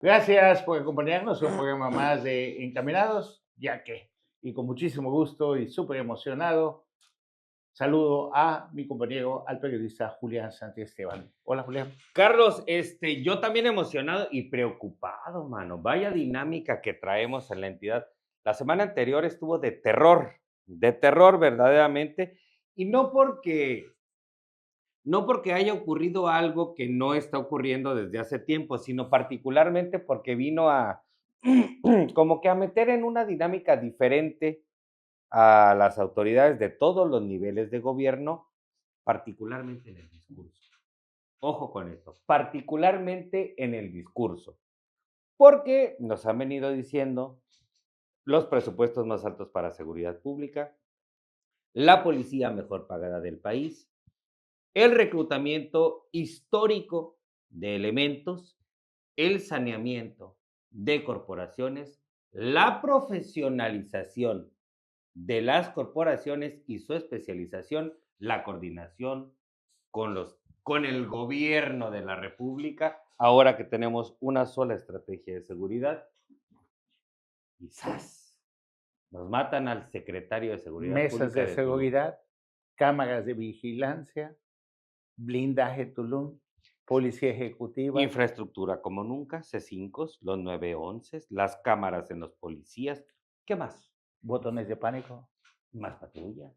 Gracias por acompañarnos en un programa más de Encaminados, ya que, y con muchísimo gusto y súper emocionado, saludo a mi compañero, al periodista Julián Santiesteban. Hola, Julián. Carlos, yo también emocionado y preocupado, mano. Vaya dinámica que traemos en la entidad. La semana anterior estuvo de terror verdaderamente, y no porque haya ocurrido algo que no está ocurriendo desde hace tiempo, sino particularmente porque vino a como que a meter en una dinámica diferente a las autoridades de todos los niveles de gobierno, particularmente en el discurso. Ojo con esto, particularmente en el discurso, porque nos han venido diciendo los presupuestos más altos para seguridad pública, la policía mejor pagada del país, el reclutamiento histórico de elementos, el saneamiento de corporaciones, la profesionalización de las corporaciones y su especialización, la coordinación con el gobierno de la República, ahora que tenemos una sola estrategia de seguridad, quizás nos matan al secretario de Seguridad Mesas Pública de de Tulum. seguridad, cámaras de vigilancia, blindaje Tulum, policía ejecutiva, Infraestructura como nunca, C5, los 911, las cámaras en los policías. ¿Qué más? botones de pánico, Más patrulla.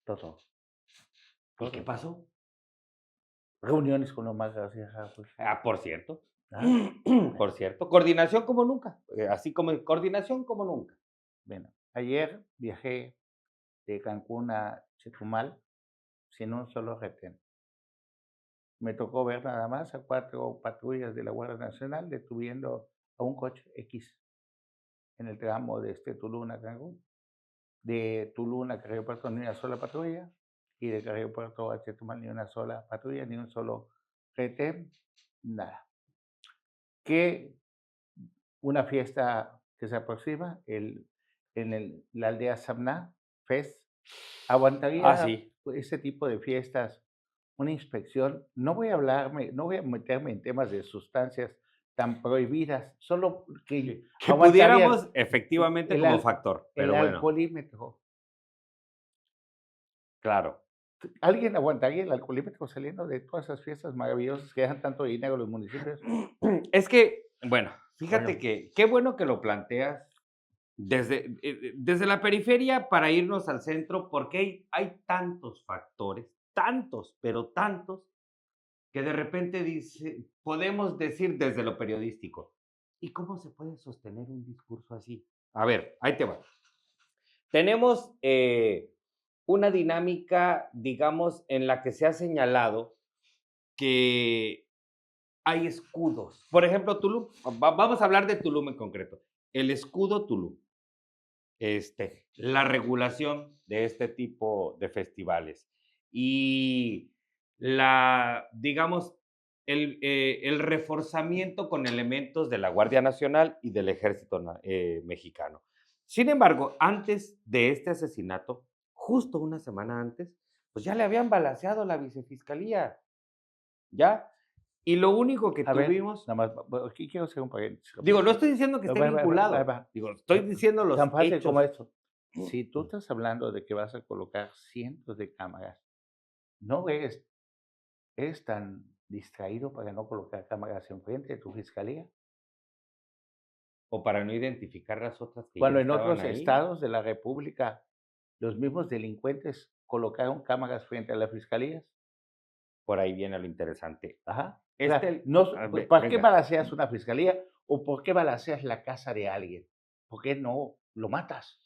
todo, ¿Y qué todo. pasó? Reuniones con los más García Harfuch. Por cierto, Ah, por cierto, coordinación como nunca, así como coordinación como nunca. bueno, ayer viajé de Cancún a Chetumal sin un solo retén. Me tocó ver nada más a 4 patrullas de la Guardia Nacional deteniendo a un coche X en el tramo de Tulum a Cancún. De Tulum a Carrillo Puerto ni una sola patrulla, y de Carrillo Puerto a Chetumal ni una sola patrulla, ni un solo retén, nada. Que una fiesta que se aproxima, la aldea Samná Fest, Ah, aguantaría sí. ese tipo de fiestas una inspección. No voy a meterme en temas de sustancias tan prohibidas, solo que Que aguantaría pudiéramos efectivamente el, como al- factor, el pero bueno, alcoholímetro. claro. ¿Alguien aguantaría el alcoholímetro saliendo de todas esas fiestas maravillosas que dejan tanto dinero a los municipios? Es que, bueno, fíjate Bueno, que qué bueno que lo planteas desde la periferia para irnos al centro, porque hay tantos factores, tantos, pero tantos, que de repente podemos decir desde lo periodístico, ¿y cómo se puede sostener un discurso así? A ver, ahí te va. Tenemos una dinámica, digamos, en la que se ha señalado que hay escudos. Por ejemplo, Tulum, vamos a hablar de Tulum en concreto. El escudo Tulum, la regulación de este tipo de festivales y digamos, el reforzamiento con elementos de la Guardia Nacional y del Ejército Mexicano. Sin embargo, antes de este asesinato, justo una semana antes, pues ya le habían balaceado la vicefiscalía, ¿ya? Y lo único que a ver, tuvimos, nada más, aquí quiero hacer un paréntesis digo, no rapidito. estoy diciendo que esté Ahí vinculado, va. digo, estoy diciendo Tan los fácil como hechos. esto. Si tú estás hablando de que vas a colocar cientos de cámaras, no eres tan distraído para no colocar cámaras enfrente de tu fiscalía, O para no identificar las otras que ya cuando en estaban otros ahí. estados de la república los mismos delincuentes colocaron cámaras frente a las fiscalías. Por ahí viene lo interesante. Ajá. O sea, Este, no, a ¿para qué venga, balaceas una fiscalía o por qué balaceas la casa de alguien? ¿Por qué no lo matas?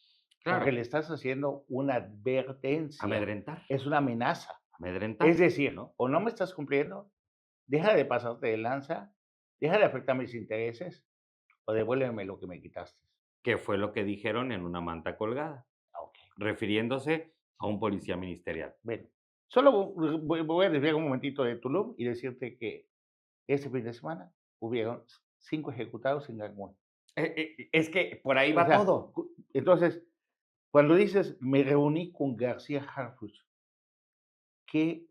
Porque claro, le estás haciendo una advertencia, amedrentar, es una amenaza. Es amedrentar, decir, ¿no? o no me estás cumpliendo, deja de pasarte de lanza, deja de afectar mis intereses o devuélveme lo que me quitaste. Que fue lo que dijeron en una manta colgada, Ah, ok. refiriéndose a un policía ministerial. Bueno, solo voy a desviar un momentito de Tulum y decirte que este fin de semana hubieron 5 ejecutados en Cancún. Es que por ahí O va sea, todo. entonces, cuando dices, me reuní con García Harfuch,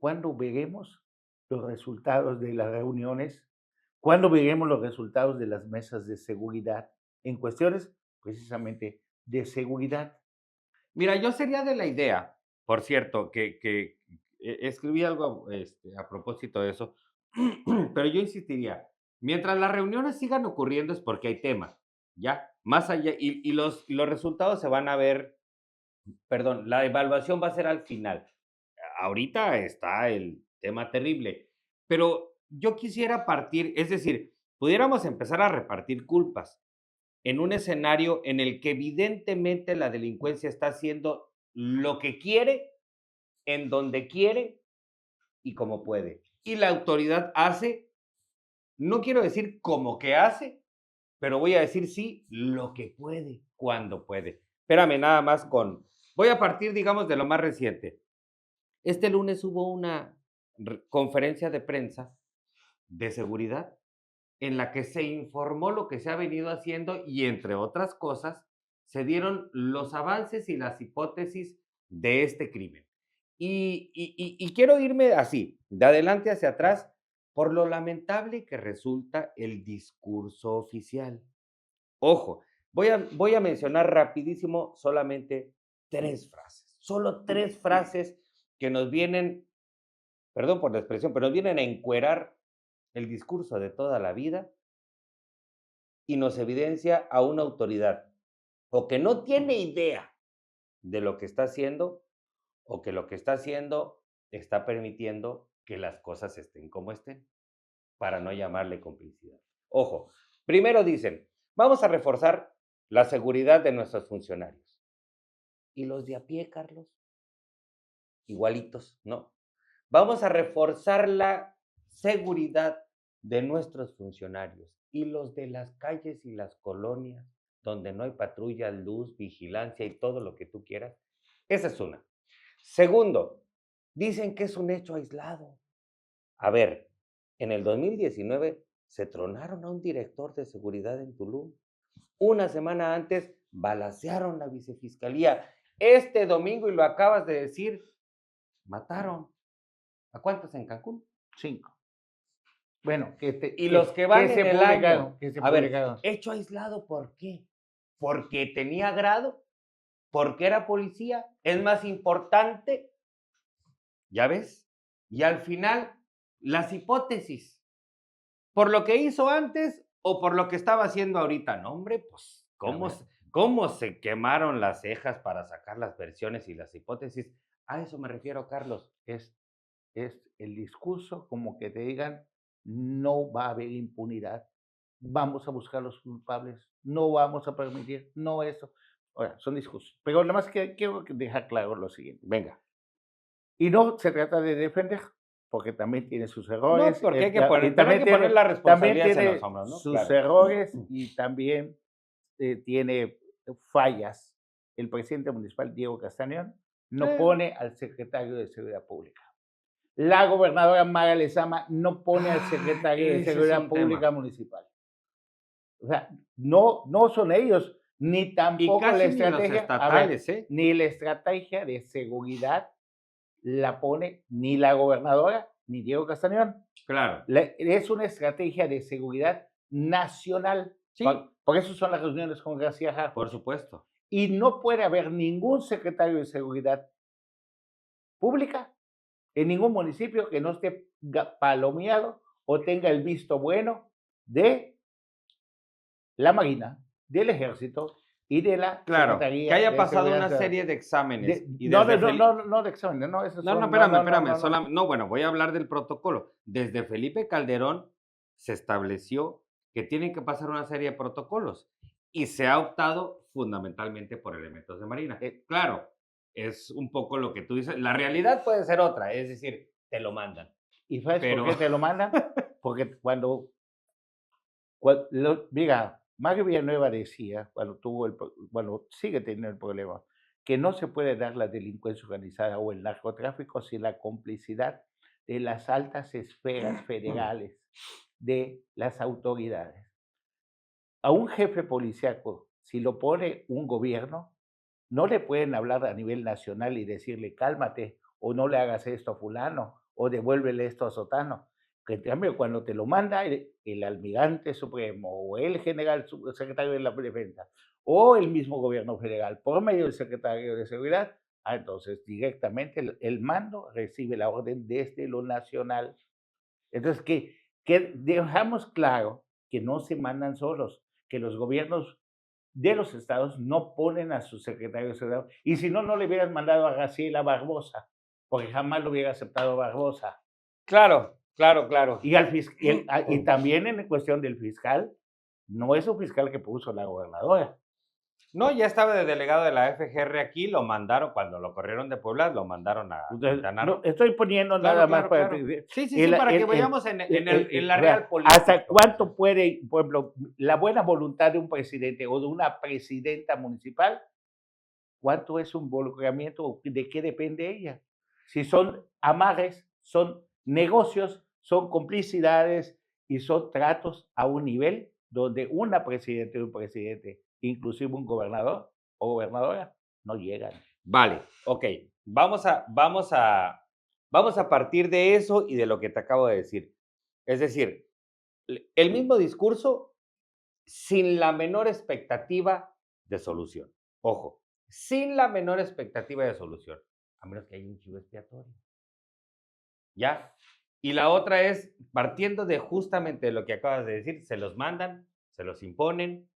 ¿cuándo veremos los resultados de las reuniones? ¿Cuándo veremos los resultados de las mesas de seguridad en cuestiones precisamente de seguridad? Mira, yo sería de la idea, por cierto, que escribí algo a propósito de eso, pero yo insistiría, mientras las reuniones sigan ocurriendo es porque hay tema, ¿ya? Más allá, y los resultados se van a ver, perdón, la evaluación va a ser al final. Ahorita está el tema terrible, pero yo quisiera partir, es decir, pudiéramos empezar a repartir culpas en un escenario en el que evidentemente la delincuencia está haciendo lo que quiere, en donde quiere y como puede. Y la autoridad hace, no quiero decir como que hace, pero voy a decir sí, lo que puede, cuando puede. Espérame nada más voy a partir, digamos, de lo más reciente. Este lunes hubo una conferencia de prensa de seguridad en la que se informó lo que se ha venido haciendo y, entre otras cosas, se dieron los avances y las hipótesis de este crimen. Y quiero irme así, de adelante hacia atrás, por lo lamentable que resulta el discurso oficial. Ojo, voy a mencionar rapidísimo solamente 3 frases, solo 3 frases que nos vienen, perdón por la expresión, pero nos vienen a encuerar el discurso de toda la vida y nos evidencia a una autoridad o que no tiene idea de lo que está haciendo o que lo que está haciendo está permitiendo que las cosas estén como estén, para no llamarle complicidad. Ojo, primero dicen, vamos a reforzar la seguridad de nuestros funcionarios. ¿Y los de a pie, Carlos? Igualitos, ¿no? Vamos a reforzar la seguridad de nuestros funcionarios y los de las calles y las colonias donde no hay patrullas, luz, vigilancia y todo lo que tú quieras. Esa es una. Segundo, dicen que es un hecho aislado. A ver, en el 2019 se tronaron a un director de seguridad en Tulum. Una semana antes balacearon la vicefiscalía. Este domingo, y lo acabas de decir, mataron. ¿A cuántos en Cancún? 5. Bueno, Y los que van en el año. que se A ver, publicaron. hecho aislado, ¿por qué? ¿Porque tenía grado? ¿Porque era policía? ¿Es más importante? ¿Ya ves? Y al final, las hipótesis. ¿Por lo que hizo antes o por lo que estaba haciendo ahorita? No, hombre, pues, A ver, ¿cómo se quemaron las cejas para sacar las versiones y las hipótesis? A eso me refiero, Carlos. es, es el discurso como que te digan, no va a haber impunidad, vamos a buscar los culpables, no vamos a permitir, no eso. Ahora, son discursos. Pero nada más que quiero dejar claro lo siguiente. Venga. Y no se trata de defender, porque también tiene sus No, errores, porque hay que y poner, pero hay que poner la también responsabilidad en tiene los hombros, ¿no? sus Claro. errores y también tiene fallas. El presidente municipal, Diego Castañón, no Sí. pone al secretario de Seguridad Pública. La gobernadora Mara Lezama no pone al secretario de Ese es Seguridad un Pública tema. municipal. O sea, no son ellos, ni Y tampoco la casi ni los estrategia, a ver, estatales, ¿eh? ni la estrategia de seguridad la pone ni la gobernadora ni Diego Castañón. Claro. Es una estrategia de seguridad nacional. Sí, Por eso son las reuniones con García Harfuch. por supuesto. Y no puede haber ningún secretario de seguridad pública en ningún municipio que no esté palomeado o tenga el visto bueno de la Marina, del Ejército y de la Claro, que Secretaría haya de pasado Seguridad una Ciudadana. serie de exámenes. Y No, desde no de exámenes, no, esos No, son, espérame. No, bueno, voy a hablar del protocolo. Desde Felipe Calderón se estableció que tienen que pasar una serie de protocolos y se ha optado fundamentalmente por elementos de Marina. Claro, es un poco lo que tú dices. La realidad puede ser otra, es decir, te lo mandan. ¿Y sabes Pero... por qué te lo mandan? Porque mira, Mario Villanueva decía, cuando sigue teniendo el problema, que no se puede dar la delincuencia organizada o el narcotráfico sin la complicidad de las altas esferas federales, de las autoridades. A un jefe policíaco, si lo pone un gobierno, no le pueden hablar a nivel nacional y decirle cálmate, o no le hagas esto a fulano, o devuélvele esto a sotano. Que en cambio, cuando te lo manda el almirante supremo o el general secretario de la defensa o el mismo gobierno federal por medio del secretario de seguridad, entonces directamente el mando recibe la orden desde lo nacional. Entonces, que dejamos claro que no se mandan solos, que los gobiernos de los estados no ponen a su secretario de seguridad. Y si no, no le hubieran mandado a Graciela Barbosa, porque jamás lo hubiera aceptado Barbosa. Claro, claro, claro. Y también en cuestión del fiscal, no es un fiscal que puso la gobernadora. No, ya estaba de delegado de la FGR aquí, lo mandaron, cuando lo corrieron de Puebla, lo mandaron a Quintana Roo. No, estoy poniendo Claro, nada más claro, para claro. Sí, para que vayamos en la real política. ¿Hasta cuánto puede, por ejemplo, la buena voluntad de un presidente o de una presidenta municipal? ¿Cuánto es un involucramiento? ¿De qué depende ella? Si son amarres, son negocios, son complicidades y son tratos a un nivel donde una presidenta y un presidente, inclusive un gobernador o gobernadora, no llegan. Vale, ok. Vamos a partir de eso y de lo que te acabo de decir. Es decir, el mismo discurso sin la menor expectativa de solución. Ojo, sin la menor expectativa de solución, a menos que haya un chivo expiatorio. ¿Ya? Y la otra es, partiendo de justamente lo que acabas de decir, se los mandan, se los imponen,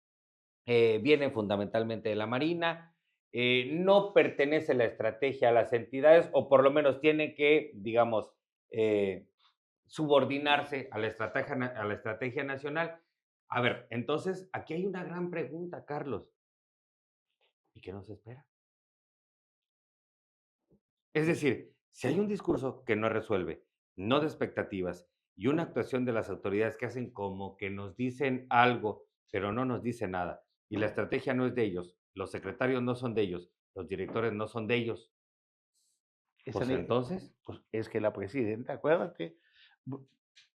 vienen fundamentalmente de la Marina, no pertenece la estrategia a las entidades, o por lo menos tiene que, digamos, subordinarse a la estrategia nacional. A ver, entonces, aquí hay una gran pregunta, Carlos. ¿Y qué nos espera? Es decir, si hay un discurso que no resuelve, no de expectativas, y una actuación de las autoridades que hacen como que nos dicen algo, pero no nos dicen nada, y la estrategia no es de ellos, los secretarios no son de ellos, los directores no son de ellos, pues entonces, pues es que la presidenta,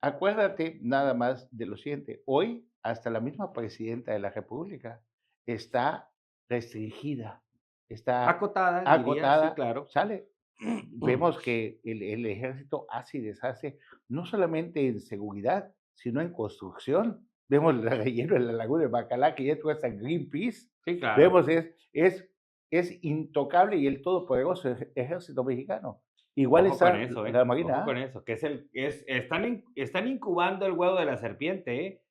acuérdate nada más de lo siguiente, hoy hasta la misma presidenta de la República está restringida, está acotada, diría, sí, acotada, claro. sale. Vemos que el ejército hace y deshace, no solamente en seguridad, sino en construcción. Vemos el relleno de la laguna de Bacalá, que ya tú hasta Greenpeace. Sí, claro. Vemos, es intocable y el todopoderoso ejército mexicano. Igual Ojo está con eso, la Marina. Ojo con eso, que están incubando el huevo de la serpiente,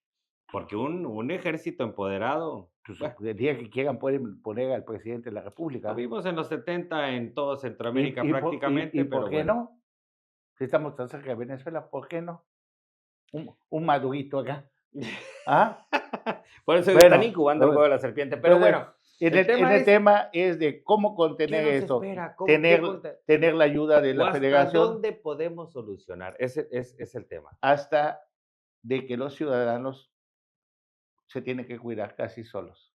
porque un ejército empoderado. Pues, el día que quieran pueden poner al presidente de la República. Lo vimos en los 70 en toda Centroamérica ¿Y prácticamente, por pero qué bueno. no? Si estamos tan cerca de Venezuela, ¿por qué no? Un madurito acá. ¿Ah? Por eso Bueno, están incubando el huevo de la serpiente, pero entonces, bueno. El tema es de cómo contener ¿qué nos esto, espera? tener la ayuda de ¿O la hasta federación dónde podemos solucionar? Ese es el tema. hasta de que los ciudadanos se tienen que cuidar casi solos,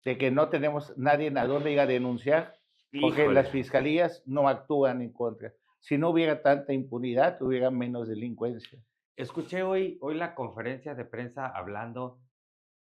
de que no tenemos nadie a dónde ir a denunciar, porque Híjole. las fiscalías no actúan en contra. Si no hubiera tanta impunidad, hubiera menos delincuencia. Escuché hoy la conferencia de prensa hablando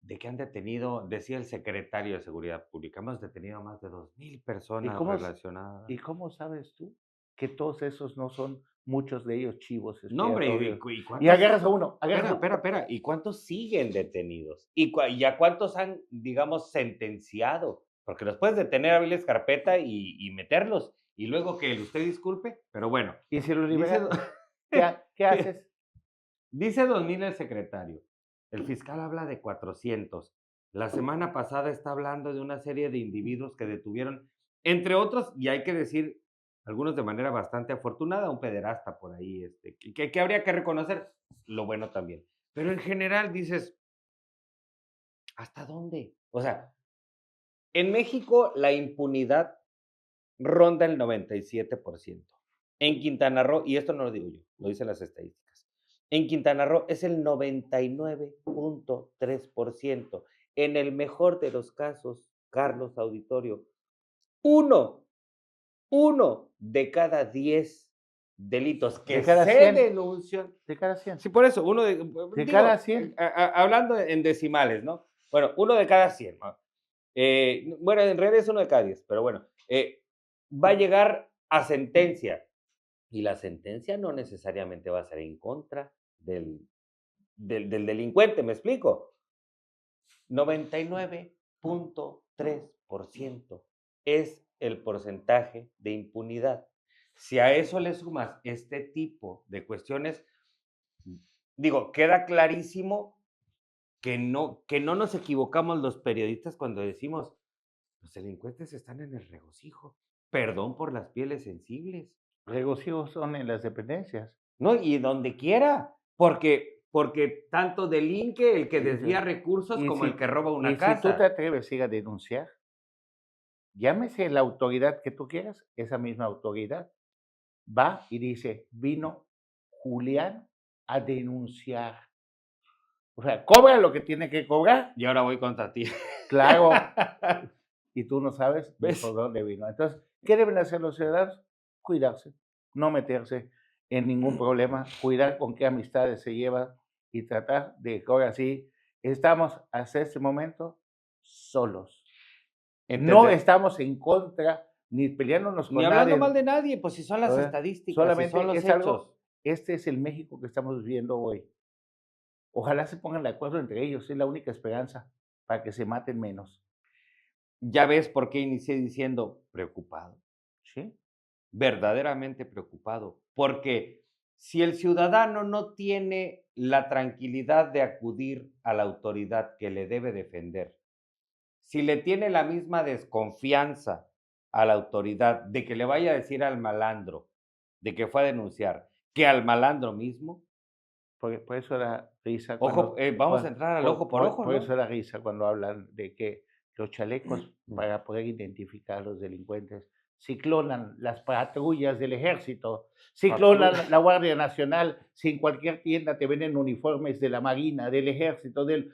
de que han detenido, decía el secretario de Seguridad Pública, hemos detenido a más de 2,000 personas relacionadas. ¿Y cómo sabes tú que todos esos no son muchos de ellos chivos No, hombre, y agarras a uno, Espera, ¿y cuántos siguen detenidos? ¿Y a cuántos han, digamos, sentenciado? Porque los puedes detener, abrirles carpeta y meterlos, y luego que usted disculpe, pero bueno. Y si lo liberan, ¿qué haces? Dice 2,000 el secretario. El fiscal habla de 400. La semana pasada está hablando de una serie de individuos que detuvieron, entre otros, y hay que decir, algunos de manera bastante afortunada, un pederasta por ahí, que habría que reconocer lo bueno también. Pero en general dices, ¿hasta dónde? O sea, en México la impunidad ronda el 97%. En Quintana Roo, y esto no lo digo yo, lo dicen las estadísticas, en Quintana Roo es el 99.3%. En el mejor de los casos, Carlos Auditorio, uno de cada 10 delitos que se denuncian. De cada 100. Sí, por eso, cada 100. Hablando en decimales, ¿no? Bueno, 1 de cada 100. Bueno, en realidad es 1 de cada 10, pero bueno, va a llegar a sentencia. Y la sentencia no necesariamente va a ser en contra del delincuente, ¿me explico? 99.3% es el porcentaje de impunidad. Si a eso le sumas este tipo de cuestiones, digo, queda clarísimo que no nos equivocamos los periodistas cuando decimos, los delincuentes están en el regocijo. Perdón por las pieles sensibles. Regocijos son en las dependencias. No, y donde quiera, porque tanto delinque el que desvía recursos como el que roba una si tú te casa. atreves a ir a denunciar, llámese la autoridad que tú quieras, esa misma autoridad va y dice, vino Julián a denunciar. O sea, cobra lo que tiene que cobrar. Y ahora voy contra ti. Claro. Y tú no sabes ni ¿Ves? por dónde vino. Entonces, ¿qué deben hacer los ciudadanos? Cuidarse, no meterse en ningún problema, cuidar con qué amistades se llevan y tratar de que ahora sí estamos hasta este momento solos. No estamos en contra ni peleándonos Ni con hablando nadie. mal de nadie, pues si son las ¿Verdad? estadísticas, si Solamente son los es hechos. algo, este es el México que estamos viviendo hoy. Ojalá se pongan de acuerdo entre ellos, es la única esperanza para que se maten menos. Ya ves por qué inicié diciendo preocupado, ¿Sí? verdaderamente preocupado, porque si el ciudadano no tiene la tranquilidad de acudir a la autoridad que le debe defender, si le tiene la misma desconfianza a la autoridad de que le vaya a decir al malandro de que fue a denunciar, que al malandro mismo, Por eso da risa ojo, cuando vamos a entrar al ojo por ojo, por eso ¿no? da risa cuando hablan de que los chalecos para poder identificar a los delincuentes ciclonan las patrullas del ejército, ciclonan la Guardia Nacional, si en cualquier tienda te venden uniformes de la Marina, del ejército, del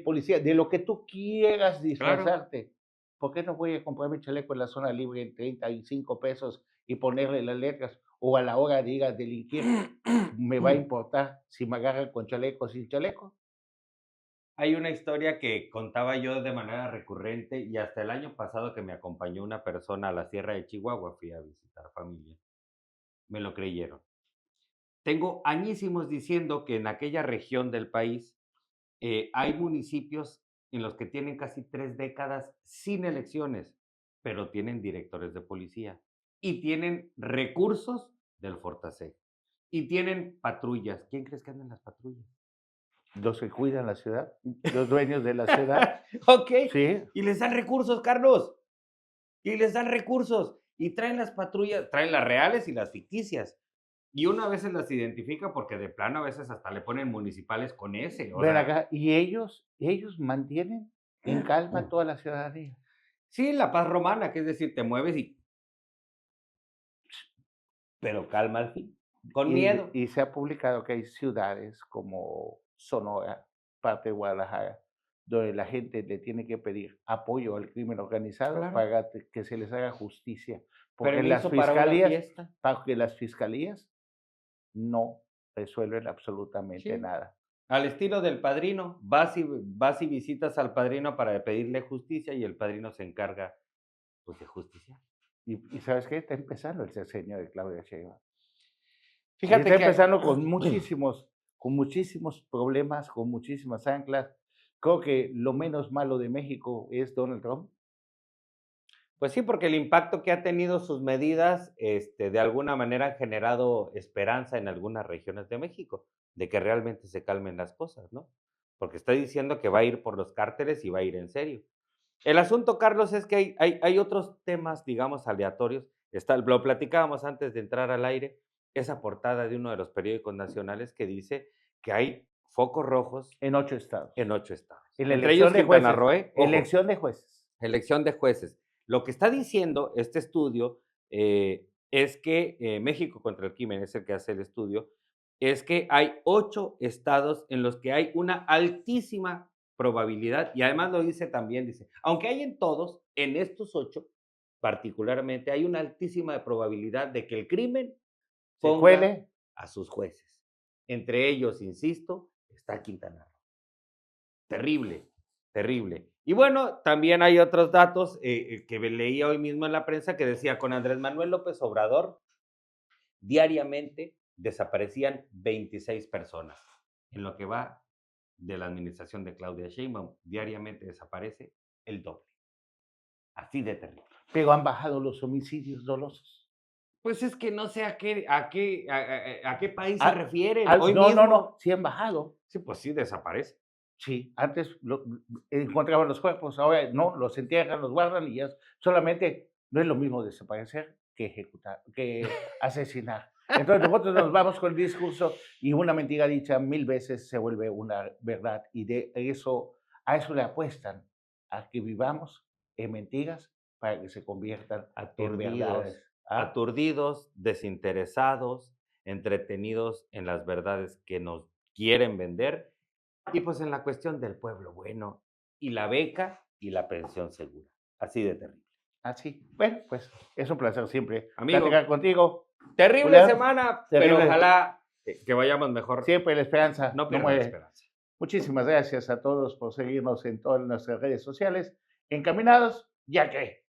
policía, de lo que tú quieras disfrazarte. ¿Por qué no voy a comprar mi chaleco en la zona libre en 35 pesos y ponerle las letras? O a la hora de ir a delinquir, me va a importar si me agarran con chaleco o sin chaleco. Hay una historia que contaba yo de manera recurrente y hasta el año pasado que me acompañó una persona a la Sierra de Chihuahua, fui a visitar familia, me lo creyeron. Tengo añísimos diciendo que en aquella región del país hay municipios en los que tienen casi 3 décadas sin elecciones, pero tienen directores de policía y tienen recursos del Fortaseg y tienen patrullas. ¿Quién crees que anda en las patrullas? Los que cuidan la ciudad, los dueños de la ciudad. Ok. Sí. Y les dan recursos, Carlos. Y les dan recursos. Y traen las patrullas, traen las reales y las ficticias. Y uno a veces las identifica porque de plano a veces hasta le ponen municipales con ese. Ven acá, y ellos mantienen en calma a toda la ciudadanía. Sí, la paz romana, que es decir, te mueves y... Pero calma al fin, con miedo. Y se ha publicado que hay ciudades como Sonora, parte de Guadalajara, donde la gente le tiene que pedir apoyo al crimen organizado Claro. para que se les haga justicia. Porque Permiso para una fiesta. las fiscalías no resuelven absolutamente Sí. nada. Al estilo del padrino, vas y visitas al padrino para pedirle justicia y el padrino se encarga, pues, de justiciar. Y ¿sabes qué? Está empezando el sexenio de Claudia Sheinbaum. Fíjate Está que empezando con muchísimos problemas, con muchísimas anclas. Creo que lo menos malo de México es Donald Trump. Pues sí, porque el impacto que ha tenido sus medidas, de alguna manera han generado esperanza en algunas regiones de México, de que realmente se calmen las cosas, ¿no? Porque está diciendo que va a ir por los cárteles y va a ir en serio. El asunto, Carlos, es que hay otros temas, digamos, aleatorios. Lo platicábamos antes de entrar al aire, esa portada de uno de los periódicos nacionales que dice que hay focos rojos En 8 estados. en 8 estados. En la Entre ellos elección de Quintana jueces. Roo. Ojo, Elección de jueces. elección de jueces. Lo que está diciendo este estudio es que México contra el Crimen, es el que hace el estudio, es que hay 8 estados en los que hay una altísima probabilidad, y además lo dice también, dice, aunque hay en todos, en estos 8 particularmente, hay una altísima probabilidad de que el crimen Se ponga cuele. a sus jueces. Entre ellos, insisto, está Quintana Roo. Terrible, terrible. Y bueno, también hay otros datos que leía hoy mismo en la prensa que decía, con Andrés Manuel López Obrador, diariamente desaparecían 26 personas. En lo que va de la administración de Claudia Sheinbaum, diariamente desaparece el doble. Así de terrible. Pero han bajado los homicidios dolosos. Pues es que no sé a qué país se Ah, refieren. Ah, Hoy no, mismo. no, sí han bajado. Sí, pues sí, desaparece. Sí, antes encontraban los cuerpos, ahora no, los entierran, los guardan y ya solamente no es lo mismo desaparecer que ejecutar, que asesinar. Entonces nosotros nos vamos con el discurso y una mentira dicha 1000 veces se vuelve una verdad y a eso le apuestan, a que vivamos en mentiras para que se conviertan en verdades. Aturdidos, desinteresados, entretenidos en las verdades que nos quieren vender y pues en la cuestión del pueblo bueno y la beca y la pensión segura. Así de terrible. Así, bueno, pues es un placer siempre Amigo, platicar contigo. Terrible Julián, semana, terrible. pero ojalá que vayamos mejor. Siempre la esperanza No no pierdas la muere. esperanza. Muchísimas gracias a todos por seguirnos en todas nuestras redes sociales. Encaminados, ya que.